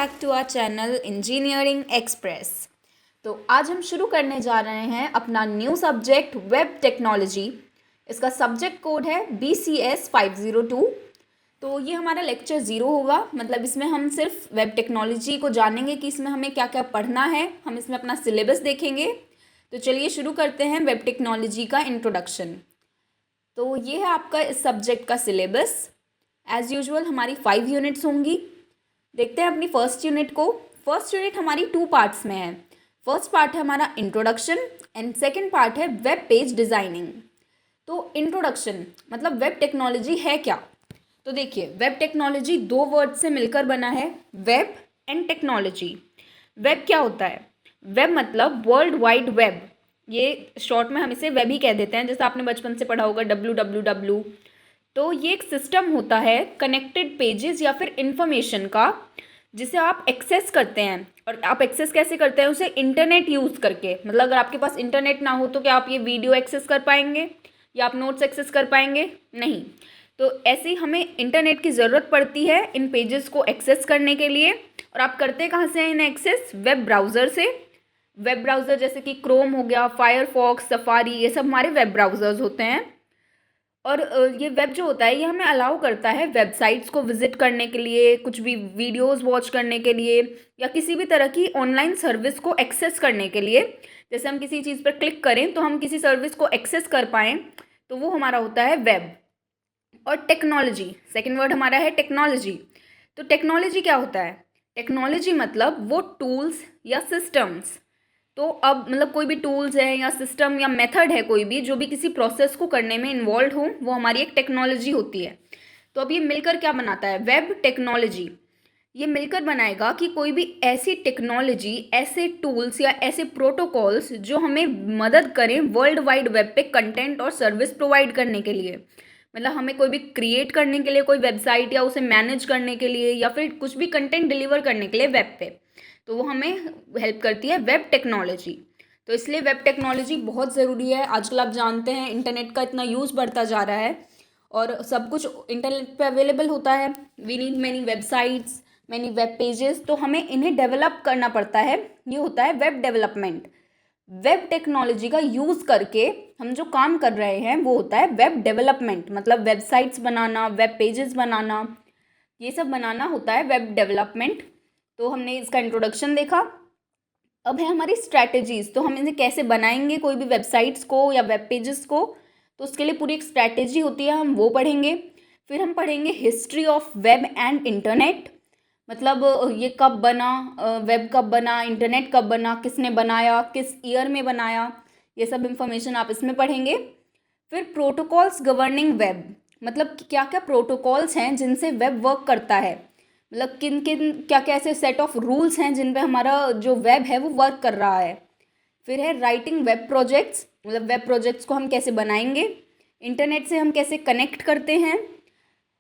Back to our channel engineering express. तो आज हम शुरू करने जा रहे हैं अपना न्यू सब्जेक्ट वेब टेक्नोलॉजी। इसका सब्जेक्ट कोड है BCS 502। तो ये हमारा लेक्चर 0 होगा, मतलब इसमें हम सिर्फ वेब टेक्नोलॉजी को जानेंगे कि इसमें हमें क्या क्या पढ़ना है। हम इसमें अपना सिलेबस देखेंगे। तो चलिए शुरू करते हैं वेब टेक्नोलॉजी का इंट्रोडक्शन। तो ये है आपका इस सब्जेक्ट का सिलेबस। एज़ यूजुअल हमारी 5 यूनिट्स होंगी। देखते हैं अपनी फर्स्ट यूनिट को। फर्स्ट यूनिट हमारी 2 पार्ट्स में है। फर्स्ट पार्ट है हमारा इंट्रोडक्शन एंड सेकंड पार्ट है वेब पेज डिज़ाइनिंग। तो इंट्रोडक्शन मतलब वेब टेक्नोलॉजी है क्या। तो देखिए, वेब टेक्नोलॉजी 2 वर्ड से मिलकर बना है, वेब एंड टेक्नोलॉजी। वेब क्या होता है? वेब मतलब वर्ल्ड वाइड वेब। ये शॉर्ट में हम इसे वेब ही कह देते हैं, जैसे आपने बचपन से पढ़ा होगा WWW। तो ये एक सिस्टम होता है कनेक्टेड पेजेस या फिर इंफॉर्मेशन का, जिसे आप एक्सेस करते हैं। और आप एक्सेस कैसे करते हैं? उसे इंटरनेट यूज़ करके। मतलब अगर आपके पास इंटरनेट ना हो तो क्या आप ये वीडियो एक्सेस कर पाएंगे या आप नोट्स एक्सेस कर पाएंगे? नहीं। तो ऐसे ही हमें इंटरनेट की ज़रूरत पड़ती है इन पेजेस को एक्सेस करने के लिए। और आप करते कहाँ से हैं इन्हें एक्सेस? वेब ब्राउज़र से। वेब ब्राउज़र जैसे कि क्रोम हो गया, फायरफॉक्स, सफारी, ये सब हमारे वेब ब्राउज़र्स होते हैं। और ये वेब जो होता है ये हमें अलाउ करता है वेबसाइट्स को विज़िट करने के लिए, कुछ भी वीडियोस वॉच करने के लिए, या किसी भी तरह की ऑनलाइन सर्विस को एक्सेस करने के लिए। जैसे हम किसी चीज़ पर क्लिक करें तो हम किसी सर्विस को एक्सेस कर पाएँ, तो वो हमारा होता है वेब। और टेक्नोलॉजी, सेकंड वर्ड हमारा है टेक्नोलॉजी। तो टेक्नोलॉजी क्या होता है? टेक्नोलॉजी मतलब वो टूल्स या सिस्टम्स। तो अब मतलब कोई भी टूल्स है या सिस्टम या मेथड है, कोई भी जो भी किसी प्रोसेस को करने में इन्वॉल्व हो, वो हमारी एक टेक्नोलॉजी होती है। तो अब ये मिलकर क्या बनाता है? Web technology. ये मिलकर बनाएगा कि कोई भी ऐसी टेक्नोलॉजी, ऐसे टूल्स या ऐसे प्रोटोकॉल्स जो हमें मदद करें वर्ल्ड वाइड वेब पे कंटेंट और सर्विस प्रोवाइड करने के लिए। मतलब हमें कोई भी क्रिएट करने के लिए कोई वेबसाइट, या उसे मैनेज करने के लिए, या फिर कुछ भी कंटेंट डिलीवर करने के लिए वेब पे, तो वो हमें हेल्प करती है वेब टेक्नोलॉजी। तो इसलिए वेब टेक्नोलॉजी बहुत ज़रूरी है। आजकल आप जानते हैं इंटरनेट का इतना यूज़ बढ़ता जा रहा है और सब कुछ इंटरनेट पे अवेलेबल होता है। We need many websites, many web pages, तो हमें इन्हें डेवलप करना पड़ता है। ये होता है वेब डेवलपमेंट। वेब टेक्नोलॉजी का यूज़ करके हम जो काम कर रहे हैं वो होता है वेब डेवलपमेंट। मतलब वेबसाइट्स बनाना, वेब पेजेस बनाना, ये सब बनाना होता है वेब डेवलपमेंट। तो हमने इसका इंट्रोडक्शन देखा। अब है हमारी स्ट्रैटेजीज़। तो हम इन्हें कैसे बनाएंगे, कोई भी वेबसाइट्स को या वेब पेजेस को, तो उसके लिए पूरी एक स्ट्रैटेजी होती है, हम वो पढ़ेंगे। फिर हम पढ़ेंगे history of web and internet. मतलब ये कब बना, वेब कब बना, इंटरनेट कब बना, किसने बनाया, किस ईयर में बनाया, ये सब इंफॉर्मेशन आप इसमें पढ़ेंगे। फिर प्रोटोकॉल्स गवर्निंग वेब, मतलब क्या क्या प्रोटोकॉल्स हैं जिनसे वेब वर्क करता है। मतलब किन किन क्या क्या ऐसे सेट ऑफ रूल्स हैं जिन पे हमारा जो वेब है वो वर्क कर रहा है। फिर है राइटिंग वेब प्रोजेक्ट्स, मतलब वेब प्रोजेक्ट्स को हम कैसे बनाएंगे, इंटरनेट से हम कैसे कनेक्ट करते हैं।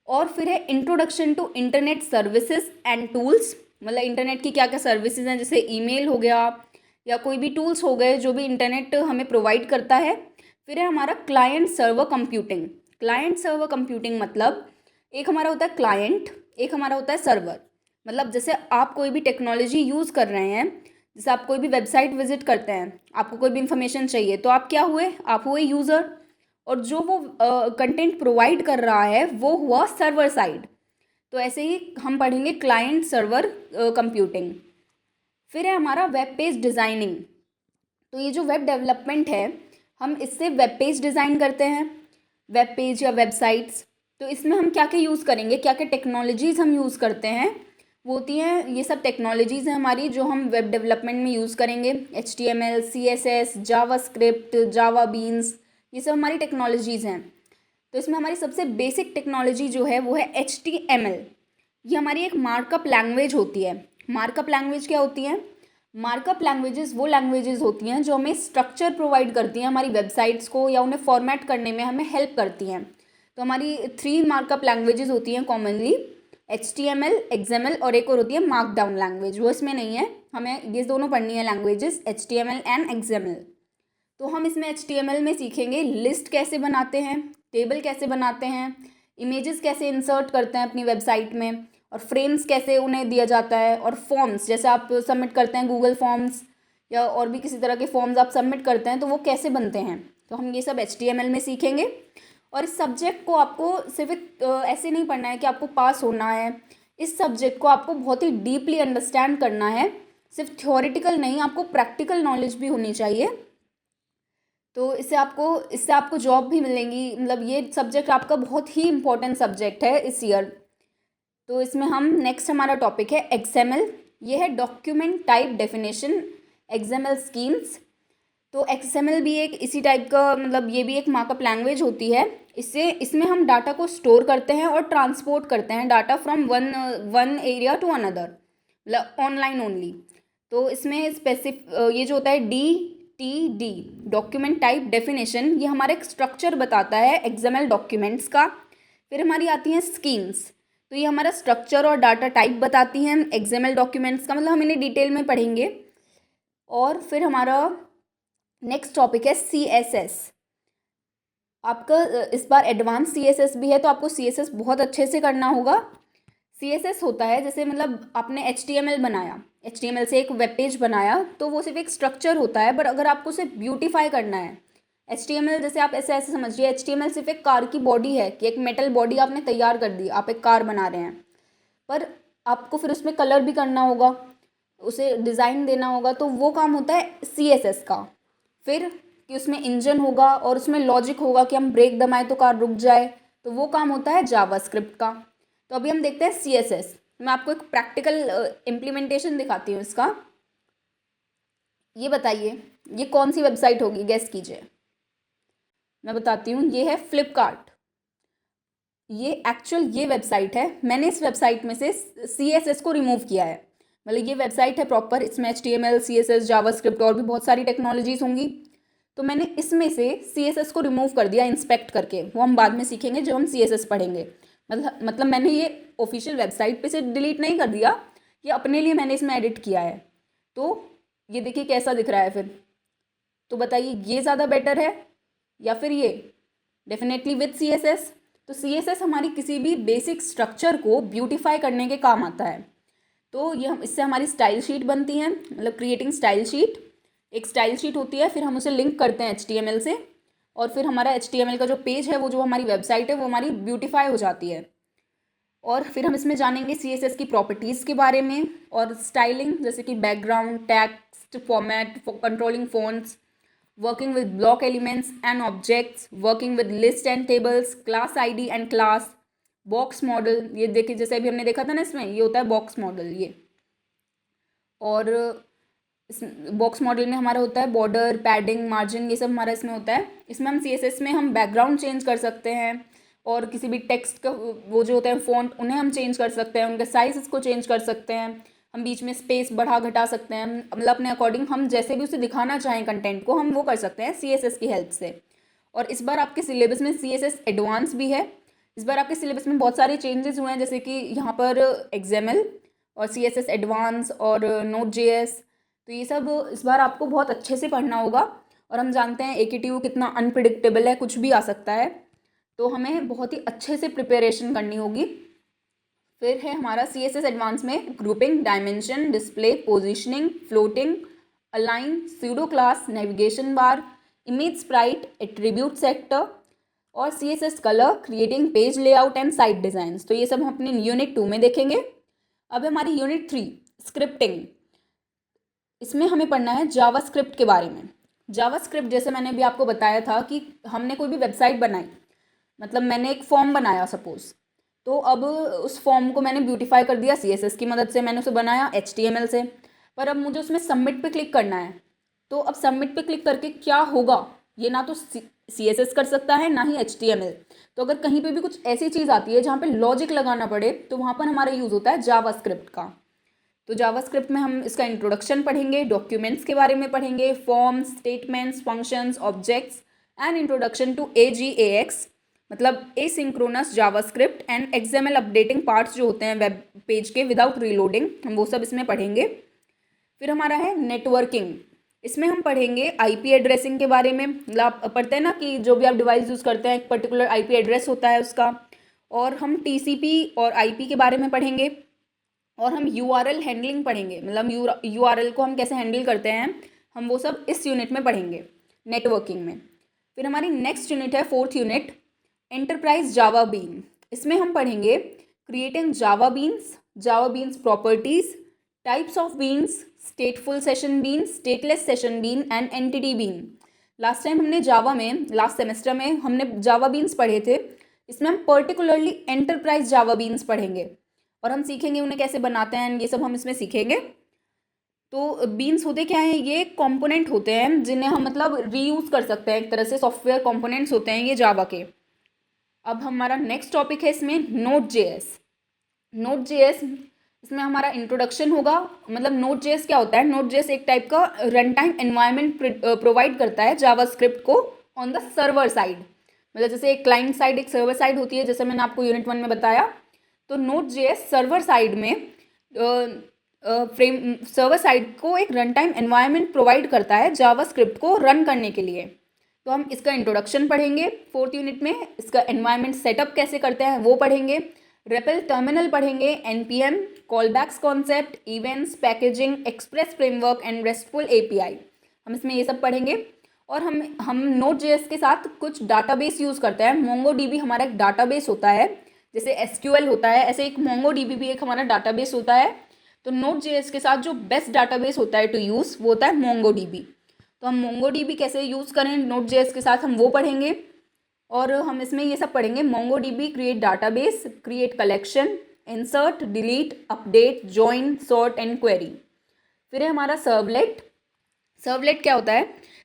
और फिर है introduction to internet services and tools, मतलब इंटरनेट की क्या क्या सर्विसेज हैं, जैसे ईमेल हो गया या कोई भी टूल्स हो गए जो भी इंटरनेट हमें प्रोवाइड करता है। फिर है हमारा client server computing. Client server computing मतलब एक हमारा होता है क्लाइंट, एक हमारा होता है सर्वर। मतलब जैसे आप कोई भी टेक्नोलॉजी यूज़ कर रहे हैं, जैसे आप कोई भी वेबसाइट विजिट करते हैं, आपको कोई भी इंफॉर्मेशन चाहिए, तो आप क्या हुए? आप हुए यूज़र। और जो वो कंटेंट प्रोवाइड कर रहा है वो हुआ सर्वर साइड। तो ऐसे ही हम पढ़ेंगे क्लाइंट सर्वर कंप्यूटिंग। फिर है हमारा वेब पेज डिज़ाइनिंग। तो ये जो वेब डेवलपमेंट है, हम इससे वेब पेज डिज़ाइन करते हैं, वेब पेज या वेबसाइट्स। तो इसमें हम क्या क्या यूज़ करेंगे, क्या क्या टेक्नोलॉजीज़ हम यूज़ करते हैं, वो होती हैं, ये सब टेक्नोलॉजीज़ हैं हमारी जो हम वेब डेवलपमेंट में यूज़ करेंगे। HTML, CSS, जावास्क्रिप्ट, जावा बीन्स, ये सब हमारी टेक्नोलॉजीज़ हैं। तो इसमें हमारी सबसे बेसिक टेक्नोलॉजी जो है वो है HTML। ये हमारी एक मार्कअप लैंग्वेज होती है। मार्कअप लैंग्वेज क्या होती है? मार्कअप लैंग्वेजेस वो लैंग्वेजेस होती हैं जो हमें स्ट्रक्चर प्रोवाइड करती हैं हमारी वेबसाइट्स को, या उन्हें फॉर्मेट करने में हमें हेल्प करती हैं। तो हमारी 3 मार्कअप लैंग्वेजेस होती हैं कॉमनली, HTML, XML, और एक और होती है मार्कडाउन लैंग्वेज, वो इसमें नहीं है। हमें ये दोनों पढ़नी है लैंग्वेजेस, HTML एंड XML। तो हम इसमें HTML में सीखेंगे लिस्ट कैसे बनाते हैं, टेबल कैसे बनाते हैं, इमेजेस कैसे इंसर्ट करते हैं अपनी वेबसाइट में, और फ्रेम्स कैसे उन्हें दिया जाता है, और फॉर्म्स जैसे आप सबमिट करते हैं गूगल फॉर्म्स या और भी किसी तरह के फॉर्म्स आप सबमिट करते हैं तो वो कैसे बनते हैं, तो हम ये सब HTML में सीखेंगे। और इस सब्जेक्ट को आपको सिर्फ ऐसे नहीं पढ़ना है कि आपको पास होना है, इस सब्जेक्ट को आपको बहुत ही डीपली अंडरस्टैंड करना है, सिर्फ थ्योरेटिकल नहीं, आपको प्रैक्टिकल नॉलेज भी होनी चाहिए। तो इससे आपको जॉब भी मिलेंगी, मतलब ये सब्जेक्ट आपका बहुत ही इंपॉर्टेंट सब्जेक्ट है इस ईयर। तो इसमें हम नेक्स्ट हमारा टॉपिक है XML। ये है document type definition XML schemes. तो XML भी एक इसी टाइप का, मतलब ये भी एक मार्कअप लैंग्वेज होती है। इसमें हम डाटा को स्टोर करते हैं और ट्रांसपोर्ट करते हैं data from one area to another, मतलब ऑनलाइन ओनली। तो इसमें ये जो होता है DTD डॉक्यूमेंट टाइप डेफिनेशन, ये हमारा एक स्ट्रक्चर बताता है XML डॉक्यूमेंट्स का। फिर हमारी आती हैं स्कीम्स, तो ये हमारा स्ट्रक्चर और डाटा टाइप बताती हैं XML डॉक्यूमेंट्स का, मतलब हम इन्हें डिटेल में पढ़ेंगे। और फिर हमारा नेक्स्ट टॉपिक है CSS। आपका इस बार एडवांस CSS भी है, तो आपको CSS बहुत अच्छे से करना होगा। CSS होता है जैसे, मतलब आपने HTML बनाया, HTML से एक वेब पेज बनाया, तो वो सिर्फ एक स्ट्रक्चर होता है, पर अगर आपको उसे ब्यूटीफाई करना है, HTML जैसे आप ऐसे समझिए, HTML सिर्फ एक कार की बॉडी है कि एक मेटल बॉडी आपने तैयार कर दी, आप एक कार बना रहे हैं, पर आपको फिर उसमें कलर भी करना होगा, उसे डिज़ाइन देना होगा, तो वो काम होता है CSS का। फिर कि उसमें इंजन होगा और उसमें लॉजिक होगा कि हम ब्रेक दबाएं तो कार रुक जाए, तो वो काम होता है जावास्क्रिप्ट का। तो अभी हम देखते हैं CSS। मैं आपको एक प्रैक्टिकल इम्प्लीमेंटेशन दिखाती हूँ इसका। ये बताइए ये कौन सी वेबसाइट होगी, गेस कीजिए। मैं बताती हूँ, ये है फ्लिपकार्ट। ये वेबसाइट है, मैंने इस वेबसाइट में से CSS को रिमूव किया है, मतलब ये वेबसाइट है प्रॉपर, इसमें HTML CSS जावास्क्रिप्ट और भी बहुत सारी टेक्नोलॉजीज होंगी, तो मैंने इसमें से CSS को रिमूव कर दिया इंस्पेक्ट करके, वो हम बाद में सीखेंगे जब हम CSS पढ़ेंगे। मतलब मैंने ये ऑफिशियल वेबसाइट पे से डिलीट नहीं कर दिया, ये अपने लिए मैंने इसमें एडिट किया है। तो ये देखिए कैसा दिख रहा है फिर, तो बताइए ये ज़्यादा बेटर है या फिर ये? Definitely with CSS। तो CSS हमारी किसी भी बेसिक स्ट्रक्चर को ब्यूटीफाई करने के काम आता है। तो ये इससे हमारी स्टाइल शीट बनती है, मतलब क्रिएटिंग स्टाइल शीट, एक स्टाइल शीट होती है, फिर हम उसे लिंक करते हैं HTML से, और फिर हमारा HTML का जो पेज है, वो जो हमारी वेबसाइट है, वो हमारी ब्यूटीफाई हो जाती है। और फिर हम इसमें जानेंगे CSS की प्रॉपर्टीज़ के बारे में और स्टाइलिंग, जैसे कि background, text format, controlling fonts, working with block elements and objects, working with list and tables, class ID and class, box model. ये देखिए जैसे अभी हमने देखा था ना, इसमें ये होता है बॉक्स मॉडल ये। और इस बॉक्स मॉडल में हमारा होता है बॉर्डर, पैडिंग, मार्जिन, ये सब हमारा इसमें होता है। इसमें हम CSS में हम बैकग्राउंड चेंज कर सकते हैं, और किसी भी टेक्स्ट का वो जो होते हैं फ़ॉन्ट, उन्हें हम चेंज कर सकते हैं, उनके साइज़ को चेंज कर सकते हैं, हम बीच में स्पेस बढ़ा घटा सकते हैं, मतलब अपने अकॉर्डिंग हम जैसे भी उसे दिखाना चाहें कंटेंट को, हम वो कर सकते हैं CSS की हेल्प से। और इस बार आपके सिलेबस में CSS एडवांस भी है। इस बार आपके सिलेबस में बहुत सारे चेंजेस हुए हैं, जैसे कि यहाँ पर XML और CSS एडवांस और Node.js, तो ये सब इस बार आपको बहुत अच्छे से पढ़ना होगा। और हम जानते हैं AKTU कितना अनप्रिडिक्टेबल है, कुछ भी आ सकता है, तो हमें बहुत ही अच्छे से प्रिपरेशन करनी होगी। फिर है हमारा CSS एडवांस में grouping, dimension, display, positioning, floating, align, pseudo class, navigation bar, image Sprite, attribute sector, और CSS colour, creating page layout and site designs. तो ये सब हम अपने यूनिट 2 में देखेंगे। अब हमारी यूनिट 3 स्क्रिप्टिंग। इसमें हमें पढ़ना है जावास्क्रिप्ट के बारे में। जावास्क्रिप्ट जैसे मैंने अभी आपको बताया था कि हमने कोई भी वेबसाइट बनाई, मतलब मैंने एक फॉर्म बनाया सपोज़, तो अब उस फॉर्म को मैंने ब्यूटीफाई कर दिया CSS की मदद से, मैंने उसे बनाया HTML से, पर अब मुझे उसमें सबमिट पे क्लिक करना है। तो अब सबमिट पे क्लिक करके क्या होगा, ये ना तो CSS कर सकता है ना ही HTML। तो अगर कहीं पे भी कुछ ऐसी चीज़ आती है जहाँ पे लॉजिक लगाना पड़े, तो वहाँ पर हमारा यूज़ होता है जावास्क्रिप्ट का। तो जावास्क्रिप्ट में हम इसका इंट्रोडक्शन पढ़ेंगे, डॉक्यूमेंट्स के बारे में पढ़ेंगे, forms, statements, functions, objects and introduction to AGAX, मतलब asynchronous JavaScript and XML updating parts जो होते हैं वेब पेज के विदाउट रीलोडिंग, हम वो सब इसमें पढ़ेंगे। फिर हमारा है नेटवर्किंग। इसमें हम पढ़ेंगे IP एड्रेसिंग के बारे में, मतलब आप पढ़ते हैं ना कि जो भी आप डिवाइस यूज़ करते हैं एक पर्टिकुलर IP एड्रेस होता है उसका, और हम TCP और IP के बारे में पढ़ेंगे, और हम URL हैंडलिंग पढ़ेंगे, मतलब URL को हम कैसे हैंडल करते हैं, हम वो सब इस यूनिट में पढ़ेंगे, नेटवर्किंग में। फिर हमारी नेक्स्ट यूनिट है 4th unit, enterprise Java been. इसमें हम पढ़ेंगे creating Java beans properties, types of beans, stateful session bean, stateless session bean and entity bean. Last time हमने लास्ट सेमेस्टर में हमने जावा बीन्स पढ़े थे। इसमें हम पर्टिकुलरली एंटरप्राइज जावा बीन्स पढ़ेंगे और हम सीखेंगे उन्हें कैसे बनाते हैं, ये सब हम इसमें सीखेंगे। तो बीन्स होते क्या हैं, ये कंपोनेंट होते हैं जिन्हें हम मतलब रीयूज़ कर सकते हैं, एक तरह से सॉफ्टवेयर कंपोनेंट्स होते हैं ये जावा के। अब हमारा नेक्स्ट टॉपिक है इसमें Node.js। इसमें हमारा इंट्रोडक्शन होगा, मतलब Node.js क्या होता है। Node.js एक टाइप का रन टाइम एनवायरनमेंट प्रोवाइड करता है जावास्क्रिप्ट को ऑन द सर्वर साइड। मतलब जैसे एक क्लाइंट साइड एक सर्वर साइड होती है, जैसे मैंने आपको यूनिट 1 में बताया। तो Node.js सर्वर साइड में सर्वर साइड को एक रन टाइम एनवायरनमेंट प्रोवाइड करता है जावास्क्रिप्ट को रन करने के लिए। तो हम इसका इंट्रोडक्शन पढ़ेंगे 4th यूनिट में। इसका एनवायरनमेंट सेटअप कैसे करते हैं वो पढ़ेंगे, रेपल टर्मिनल पढ़ेंगे, NPM, callbacks concept, events, packaging, express framework and RESTful API। हम इसमें ये सब पढ़ेंगे। और हम Node.js के साथ कुछ डाटाबेस यूज़ करते हैं। MongoDB हमारा एक डाटाबेस होता है, जैसे SQL होता है, ऐसे एक MongoDB भी एक हमारा डाटाबेस होता है। तो Node.js के साथ जो बेस्ट डाटाबेस होता है टू यूज़ वो होता है MongoDB। तो हम MongoDB कैसे यूज़ करें Node.js के साथ हम वो पढ़ेंगे। और हम इसमें ये सब पढ़ेंगे, MongoDB create database, create collection, insert, delete, update, join, sort and query. फिर है हमारा सर्वलेट क्या होता है।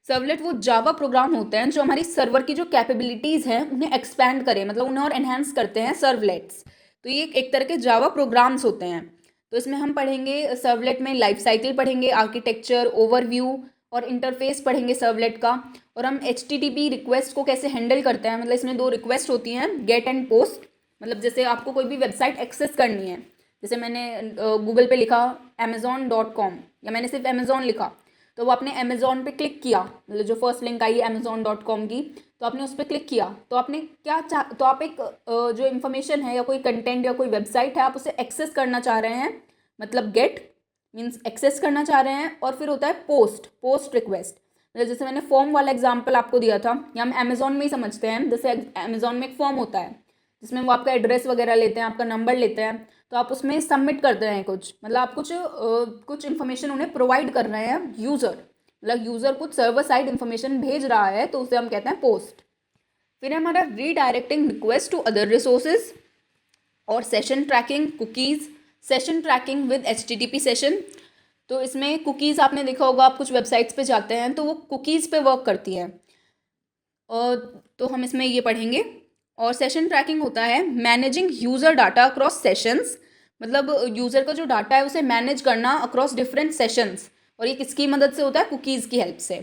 सर्वलेट वो जावा प्रोग्राम होते हैं जो हमारी सर्वर की जो कैपेबिलिटीज़ हैं उन्हें एक्सपैंड करें, मतलब उन्हें और एनहेंस करते हैं सर्वलेट्स। तो ये एक तरह के जावा प्रोग्राम्स होते हैं। तो इसमें हम पढ़ेंगे सर्वलेट में लाइफ साइकिल पढ़ेंगे, आर्किटेक्चर, ओवरव्यू और इंटरफेस पढ़ेंगे सर्वलेट का। और हम HTTP रिक्वेस्ट को कैसे हैंडल करते हैं, मतलब इसमें 2 रिक्वेस्ट होती हैं, गेट एंड पोस्ट। मतलब जैसे आपको कोई भी वेबसाइट एक्सेस करनी है, जैसे मैंने गूगल पे लिखा amazon.com, या मैंने सिर्फ अमेज़ॉन लिखा, तो वो आपने अमेज़ॉन पे क्लिक किया, मतलब जो फर्स्ट लिंक आई amazon.com की, तो आपने उस पर क्लिक किया। तो आपने तो आप एक जो इन्फॉर्मेशन है या कोई कंटेंट या कोई वेबसाइट है आप उसे एक्सेस करना चाह रहे हैं, मतलब गेट मीन्स एक्सेस करना चाह रहे हैं। और फिर होता है पोस्ट रिक्वेस्ट, मतलब जैसे मैंने फॉर्म वाला एग्जांपल आपको दिया था, या हम अमेज़ॉन में ही समझते हैं। जैसे अमेज़ॉन में एक फॉर्म होता है जिसमें वो आपका एड्रेस वगैरह लेते हैं, आपका नंबर लेते हैं, तो आप उसमें सबमिट करते हैं कुछ, मतलब आप कुछ इन्फॉर्मेशन उन्हें प्रोवाइड कर रहे हैं यूज़र, मतलब यूज़र कुछ सर्वर साइड इन्फॉर्मेशन भेज रहा है, तो उसे हम कहते हैं पोस्ट। फिर हमारा redirecting request to other resources और session tracking, cookies, session tracking with HTTP session. तो इसमें कुकीज़ आपने देखा होगा, आप कुछ वेबसाइट्स पे जाते हैं तो वो कुकीज़ पे वर्क करती है, और तो हम इसमें ये पढ़ेंगे। और सेशन ट्रैकिंग होता है managing user data across sessions, मतलब यूज़र का जो डाटा है उसे मैनेज करना अक्रॉस डिफरेंट सेशंस, और ये किसकी मदद से होता है, कुकीज़ की हेल्प से।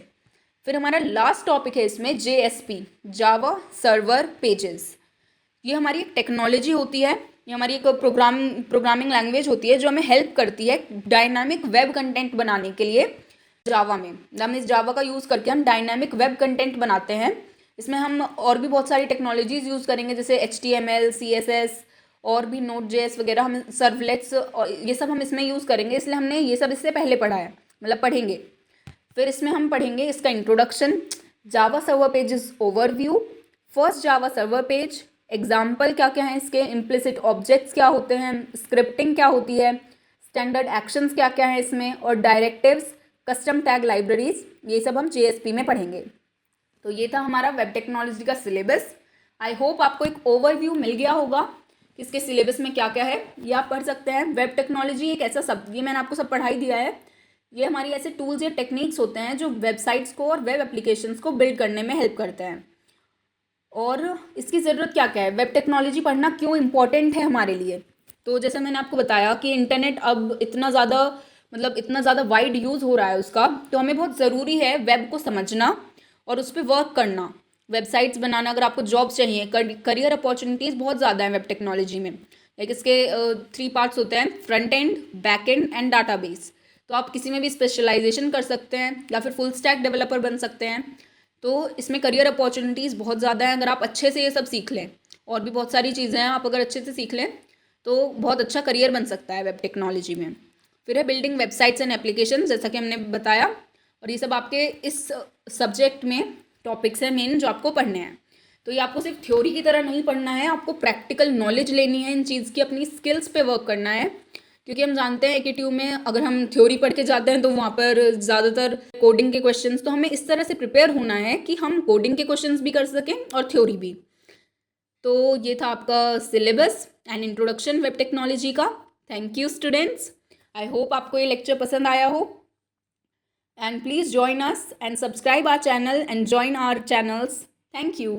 फिर हमारा लास्ट टॉपिक है इसमें JSP, जावा सर्वर पेजेस। ये हमारी एक टेक्नोलॉजी होती है, ये हमारी एक प्रोग्रामिंग लैंग्वेज होती है जो हमें हेल्प करती है डायनामिक वेब कंटेंट बनाने के लिए जावा में। हम इस जावा का यूज़ करके हम डायनामिक वेब कंटेंट बनाते हैं। इसमें हम और भी बहुत सारी टेक्नोलॉजीज़ यूज़ करेंगे, जैसे HTML, CSS और भी Node.js वगैरह, हम सर्वलेट्स और ये सब हम इसमें यूज़ करेंगे, इसलिए हमने ये सब इससे पहले पढ़ा है, मतलब पढ़ेंगे। फिर इसमें हम पढ़ेंगे इसका introduction, Java server pages overview, first Java server page, example क्या क्या हैं इसके, इम्प्लिसिट ऑब्जेक्ट्स क्या होते हैं, स्क्रिप्टिंग क्या होती है, स्टैंडर्ड एक्शंस क्या क्या हैं इसमें, और डायरेक्टिव्स, कस्टम टैग लाइब्रेरीज, ये सब हम JSP में पढ़ेंगे। तो ये था हमारा वेब टेक्नोलॉजी का सिलेबस। आई होप आपको एक ओवरव्यू मिल गया होगा कि इसके सिलेबस में क्या क्या है, ये आप पढ़ सकते हैं। वेब टेक्नोलॉजी एक ऐसा ये मैंने आपको सब पढ़ाई दिया है, ये हमारी ऐसे टूल्स या टेक्निक्स होते हैं जो वेबसाइट्स को और वेब एप्लीकेशंस को बिल्ड करने में हेल्प करते हैं। और इसकी ज़रूरत क्या क्या है, वेब टेक्नोलॉजी पढ़ना क्यों इम्पॉर्टेंट है हमारे लिए। तो जैसे मैंने आपको बताया कि इंटरनेट अब इतना ज़्यादा वाइड यूज़ हो रहा है उसका, तो हमें बहुत ज़रूरी है वेब को समझना और उस पर वर्क करना, वेबसाइट्स बनाना। अगर आपको जॉब्स चाहिए, करियर अपॉर्चुनिटीज़ बहुत ज़्यादा हैं वेब टेक्नोलॉजी में। लाइक इसके 3 पार्ट्स होते हैं, front end, back and and database. तो आप किसी में भी स्पेशलाइजेशन कर सकते हैं या फिर फुल स्टैक डेवलपर बन सकते हैं। तो इसमें करियर अपॉर्चुनिटीज़ बहुत ज़्यादा हैं अगर आप अच्छे से ये सब सीख लें। और भी बहुत सारी चीज़ें हैं, आप अगर अच्छे से सीख लें तो बहुत अच्छा करियर बन सकता है वेब टेक्नोलॉजी में। फिर है बिल्डिंग वेबसाइट्स एंड एप्लीकेशन, जैसा कि हमने बताया, और ये सब आपके इस सब्जेक्ट में टॉपिक्स हैं मेन जो आपको पढ़ने हैं। तो ये आपको सिर्फ थ्योरी की तरह नहीं पढ़ना है, आपको प्रैक्टिकल नॉलेज लेनी है इन चीज़ की, अपनी स्किल्स पे वर्क करना है। क्योंकि हम जानते हैं AKTU में अगर हम थ्योरी पढ़ के जाते हैं तो वहाँ पर ज़्यादातर कोडिंग के क्वेश्चंस, तो हमें इस तरह से प्रिपेयर होना है कि हम कोडिंग के क्वेश्चंस भी कर सकें और थ्योरी भी। तो ये था आपका syllabus and introduction web technology का। Thank you students, I hope आपको ये लेक्चर पसंद आया हो, and please join us and subscribe our channel and join our channels. Thank you.